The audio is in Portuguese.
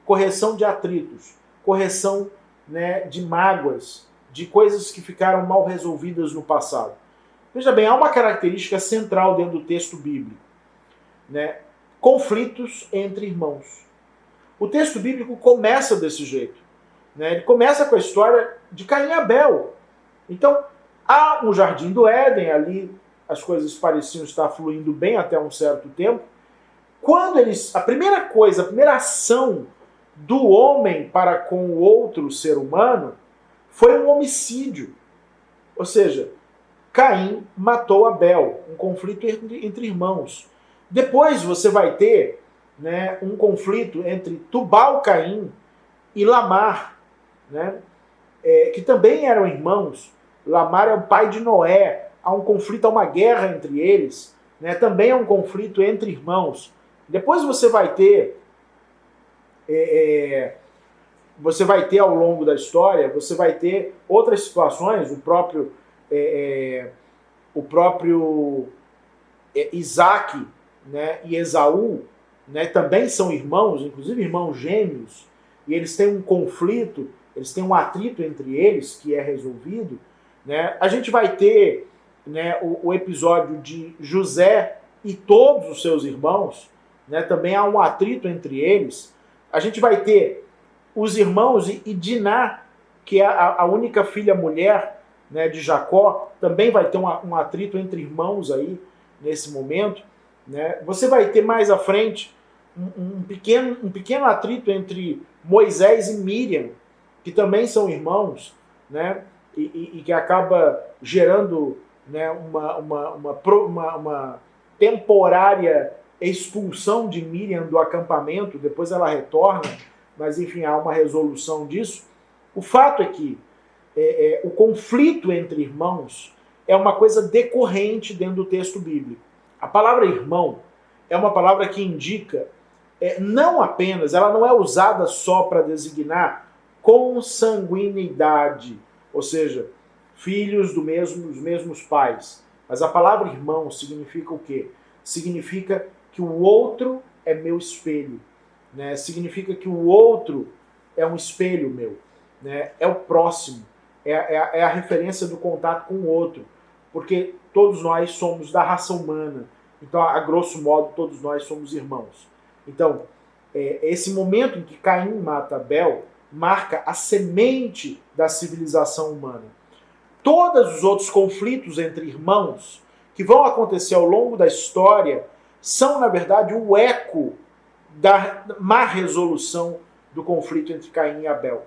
correção de atritos, correção, né, de mágoas, de coisas que ficaram mal resolvidas no passado. Veja bem, há uma característica central dentro do texto bíblico, né? Conflitos entre irmãos. O texto bíblico começa desse jeito, né? Ele começa com a história de Caim e Abel. Então, há um jardim do Éden, ali as coisas pareciam estar fluindo bem até um certo tempo. Quando a primeira coisa, a primeira ação do homem para com o outro ser humano foi um homicídio. Ou seja, Caim matou Abel, um conflito entre irmãos. Depois você vai ter, né, um conflito entre Tubal-Caim e Lamar, né, que também eram irmãos. Lamar é o pai de Noé. Há um conflito, há uma guerra entre eles, né, também é um conflito entre irmãos. Depois você vai ter ao longo da história, você vai ter outras situações, o próprio Isaac, né, e Esaú, né, também são irmãos, inclusive irmãos gêmeos, e eles têm um conflito, eles têm um atrito entre eles que é resolvido, né? A gente vai ter, né, o episódio de José e todos os seus irmãos, né, também há um atrito entre eles. A gente vai ter os irmãos e Diná, que é a única filha mulher, né, de Jacó, também vai ter um atrito entre irmãos aí nesse momento, né? Você vai ter mais à frente um pequeno atrito entre Moisés e Miriam, que também são irmãos, né? E que acaba gerando, né, uma temporária expulsão de Miriam do acampamento. Depois ela retorna, mas enfim, há uma resolução disso. O fato é que o conflito entre irmãos é uma coisa decorrente dentro do texto bíblico. A palavra irmão é uma palavra que indica, não apenas, ela não é usada só para designar consanguinidade, ou seja, filhos dos mesmos pais. Mas a palavra irmão significa o quê? Significa que o outro é meu espelho, né? Significa que o outro é um espelho meu, né? É o próximo, é a referência do contato com o outro, porque todos nós somos da raça humana, então, a grosso modo, todos nós somos irmãos. Então, esse momento em que Caim mata Abel marca a semente da civilização humana. Todos os outros conflitos entre irmãos que vão acontecer ao longo da história são, na verdade, o eco da má resolução do conflito entre Caim e Abel.